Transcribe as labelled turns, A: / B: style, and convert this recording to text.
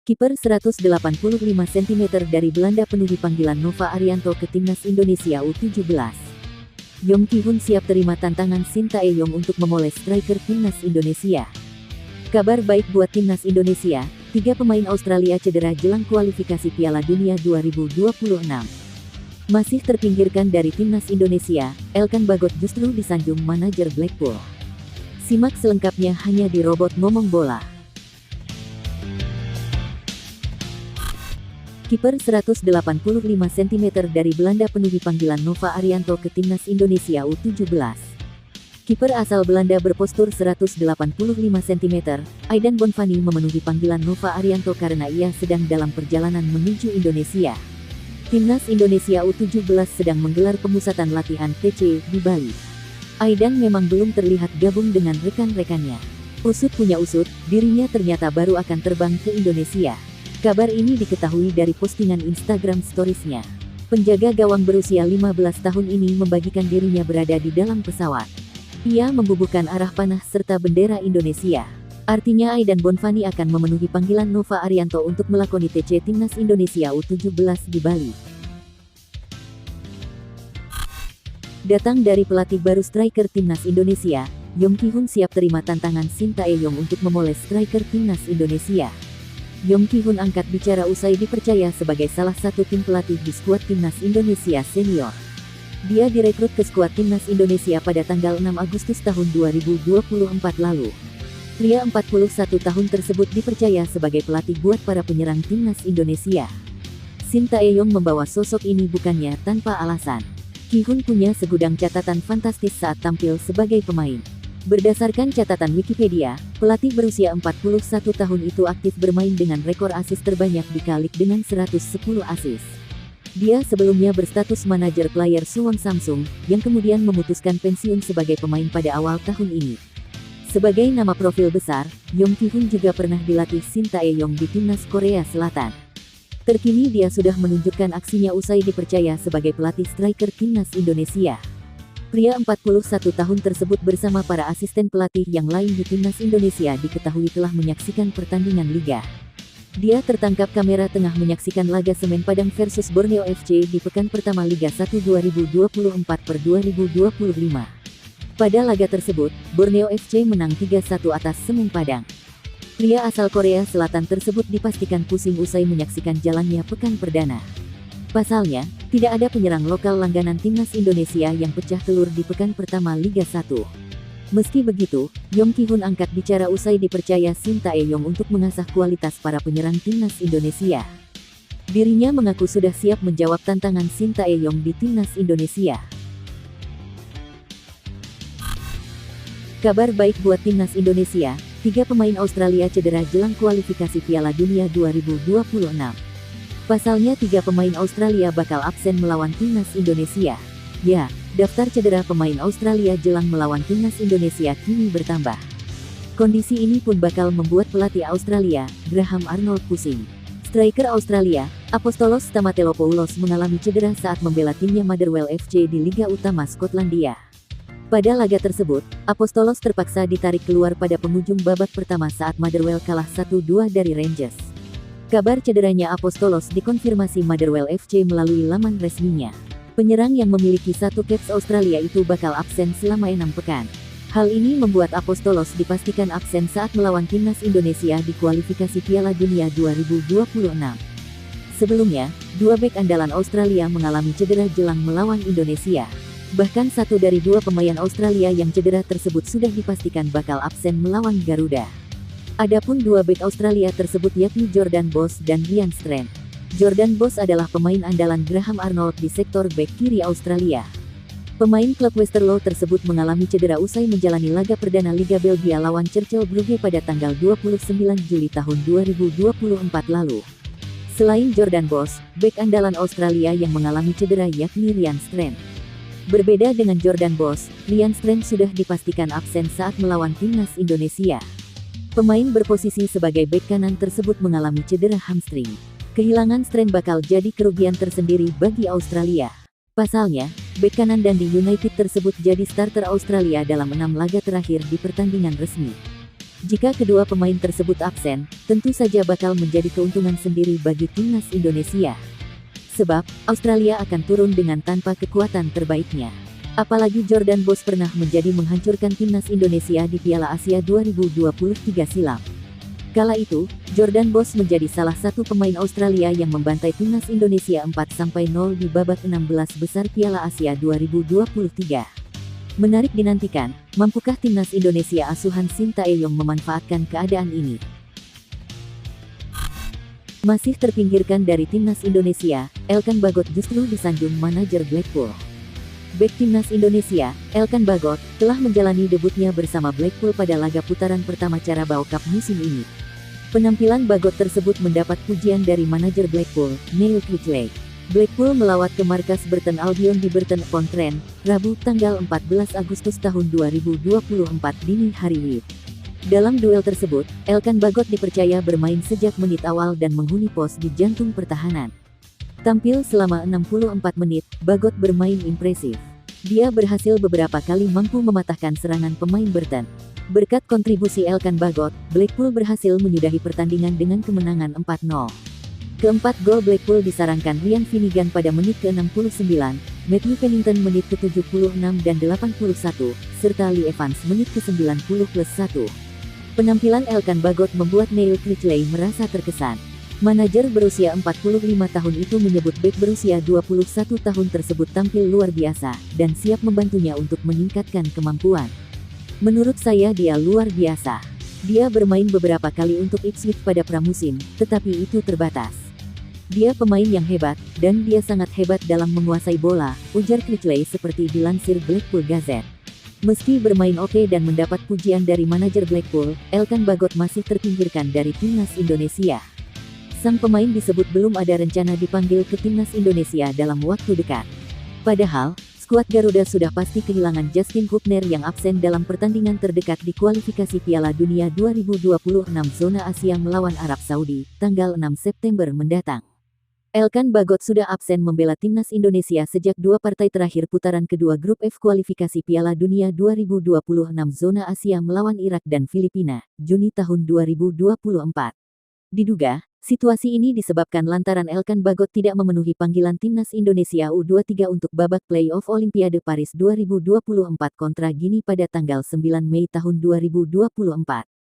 A: Kiper 185 cm dari Belanda penuhi panggilan Nova Arianto ke Timnas Indonesia U17. Yong Ki-hun siap terima tantangan Shin Tae-yong untuk memoles striker Timnas Indonesia. Kabar baik buat Timnas Indonesia, 3 pemain Australia cedera jelang kualifikasi Piala Dunia 2026. Masih terpinggirkan dari Timnas Indonesia, Elkan Bagot justru disanjung manajer Blackpool. Simak selengkapnya hanya di Robot Ngomong Bola. Kiper 185 cm dari Belanda penuhi panggilan Nova Arianto ke Timnas Indonesia U17. Kiper asal Belanda berpostur 185 cm, Aidan Bonfani memenuhi panggilan Nova Arianto karena ia sedang dalam perjalanan menuju Indonesia. Timnas Indonesia U17 sedang menggelar pemusatan latihan TC di Bali. Aidan memang belum terlihat gabung dengan rekan-rekannya. Usut punya usut, dirinya ternyata baru akan terbang ke Indonesia. Kabar ini diketahui dari postingan Instagram Stories-nya. Penjaga gawang berusia 15 tahun ini membagikan dirinya berada di dalam pesawat. Ia membubuhkan arah panah serta bendera Indonesia. Artinya Aidan Bonfani akan memenuhi panggilan Nova Arianto untuk melakoni TC Timnas Indonesia U17 di Bali. Datang dari pelatih baru striker Timnas Indonesia, Yong Ki-hun siap terima tantangan Shin Tae-yong untuk memoles striker Timnas Indonesia. Yong Ki-hun angkat bicara usai dipercaya sebagai salah satu tim pelatih di skuad Timnas Indonesia senior. Dia direkrut ke skuad Timnas Indonesia pada tanggal 6 Agustus tahun 2024 lalu. Pria 41 tahun tersebut dipercaya sebagai pelatih buat para penyerang Timnas Indonesia. Shin Tae-yong membawa sosok ini bukannya tanpa alasan. Ki-hun punya segudang catatan fantastis saat tampil sebagai pemain. Berdasarkan catatan Wikipedia, pelatih berusia 41 tahun itu aktif bermain dengan rekor asis terbanyak di K-League dengan 110 asis. Dia sebelumnya berstatus manajer player Suwon Samsung, yang kemudian memutuskan pensiun sebagai pemain pada awal tahun ini. Sebagai nama profil besar, Yong Ki-hun juga pernah dilatih Shin Tae-yong di Timnas Korea Selatan. Terkini dia sudah menunjukkan aksinya usai dipercaya sebagai pelatih striker Timnas Indonesia. Pria 41 tahun tersebut bersama para asisten pelatih yang lain di Timnas Indonesia diketahui telah menyaksikan pertandingan Liga. Dia tertangkap kamera tengah menyaksikan laga Semen Padang versus Borneo FC di pekan pertama Liga 1 2024/2025. Pada laga tersebut, Borneo FC menang 3-1 atas Semen Padang. Pria asal Korea Selatan tersebut dipastikan pusing usai menyaksikan jalannya pekan perdana. Pasalnya, tidak ada penyerang lokal langganan Timnas Indonesia yang pecah telur di pekan pertama Liga 1. Meski begitu, Yong Ki-hun angkat bicara usai dipercaya Shin Tae-yong untuk mengasah kualitas para penyerang Timnas Indonesia. Dirinya mengaku sudah siap menjawab tantangan Shin Tae-yong di Timnas Indonesia. Kabar baik buat Timnas Indonesia, 3 pemain Australia cedera jelang kualifikasi Piala Dunia 2026. Pasalnya 3 pemain Australia bakal absen melawan Timnas Indonesia. Ya, daftar cedera pemain Australia jelang melawan Timnas Indonesia kini bertambah. Kondisi ini pun bakal membuat pelatih Australia, Graham Arnold pusing. Striker Australia, Apostolos Stamatelopoulos mengalami cedera saat membela timnya Motherwell FC di Liga Utama Skotlandia. Pada laga tersebut, Apostolos terpaksa ditarik keluar pada penghujung babak pertama saat Motherwell kalah 1-2 dari Rangers. Kabar cederanya Apostolos dikonfirmasi Motherwell FC melalui laman resminya. Penyerang yang memiliki 1 caps Australia itu bakal absen selama 6 pekan. Hal ini membuat Apostolos dipastikan absen saat melawan Timnas Indonesia di kualifikasi Piala Dunia 2026. Sebelumnya, 2 bek andalan Australia mengalami cedera jelang melawan Indonesia. Bahkan 1 dari 2 pemain Australia yang cedera tersebut sudah dipastikan bakal absen melawan Garuda. Adapun 2 bek Australia tersebut yakni Jordan Boss dan Ryan Strand. Jordan Boss adalah pemain andalan Graham Arnold di sektor bek kiri Australia. Pemain klub Westerlo tersebut mengalami cedera usai menjalani laga perdana Liga Belgia lawan Cercle Brugge pada tanggal 29 Juli tahun 2024 lalu. Selain Jordan Boss, bek andalan Australia yang mengalami cedera yakni Ryan Strand. Berbeda dengan Jordan Boss, Ryan Strand sudah dipastikan absen saat melawan Timnas Indonesia. Pemain berposisi sebagai bek kanan tersebut mengalami cedera hamstring. Kehilangan Strand bakal jadi kerugian tersendiri bagi Australia. Pasalnya, bek kanan Dundee United tersebut jadi starter Australia dalam 6 laga terakhir di pertandingan resmi. Jika kedua pemain tersebut absen, tentu saja bakal menjadi keuntungan sendiri bagi timnas Indonesia. Sebab, Australia akan turun dengan tanpa kekuatan terbaiknya. Apalagi Jordan Bos pernah menjadi menghancurkan timnas Indonesia di Piala Asia 2023 silam. Kala itu, Jordan Bos menjadi salah satu pemain Australia yang membantai timnas Indonesia 4-0 di babak 16 besar Piala Asia 2023. Menarik dinantikan, mampukah timnas Indonesia asuhan Sintayong memanfaatkan keadaan ini? Masih terpinggirkan dari timnas Indonesia, Elkan Bagot justru disanjung manajer Blackpool. Bek timnas Indonesia, Elkan Bagot, telah menjalani debutnya bersama Blackpool pada laga putaran pertama Carabao Cup musim ini. Penampilan Bagot tersebut mendapat pujian dari manajer Blackpool, Neil Critchley. Blackpool melawat ke markas Burton Albion di Burton-upon-Trent, Rabu tanggal 14 Agustus tahun 2024 dini hari. Dalam duel tersebut, Elkan Bagot dipercaya bermain sejak menit awal dan menghuni pos di jantung pertahanan. Tampil selama 64 menit, Bagot bermain impresif. Dia berhasil beberapa kali mampu mematahkan serangan pemain Burton. Berkat kontribusi Elkan Bagot, Blackpool berhasil menyudahi pertandingan dengan kemenangan 4-0. Keempat gol Blackpool disarankan Ryan Finnegan pada menit ke-69, Matthew Pennington menit ke-76 dan 81, serta Lee Evans menit ke-90+1. Penampilan Elkan Bagot membuat Neil Critchley merasa terkesan. Manajer berusia 45 tahun itu menyebut bek berusia 21 tahun tersebut tampil luar biasa, dan siap membantunya untuk meningkatkan kemampuan. Menurut saya dia luar biasa. Dia bermain beberapa kali untuk Ipswich pada pramusim, tetapi itu terbatas. Dia pemain yang hebat, dan dia sangat hebat dalam menguasai bola, ujar Critchley seperti dilansir Blackpool Gazette. Meski bermain oke dan mendapat pujian dari manajer Blackpool, Elkan Bagot masih terpinggirkan dari timnas Indonesia. Sang pemain disebut belum ada rencana dipanggil ke timnas Indonesia dalam waktu dekat. Padahal, skuad Garuda sudah pasti kehilangan Justin Hubner yang absen dalam pertandingan terdekat di kualifikasi Piala Dunia 2026 zona Asia melawan Arab Saudi, tanggal 6 September mendatang. Elkan Bagot sudah absen membela timnas Indonesia sejak dua partai terakhir putaran kedua grup F kualifikasi Piala Dunia 2026 zona Asia melawan Irak dan Filipina, Juni tahun 2024. Diduga, situasi ini disebabkan lantaran Elkan Bagot tidak memenuhi panggilan timnas Indonesia U23 untuk babak play-off Olimpiade Paris 2024 kontra Gini pada tanggal 9 Mei tahun 2024.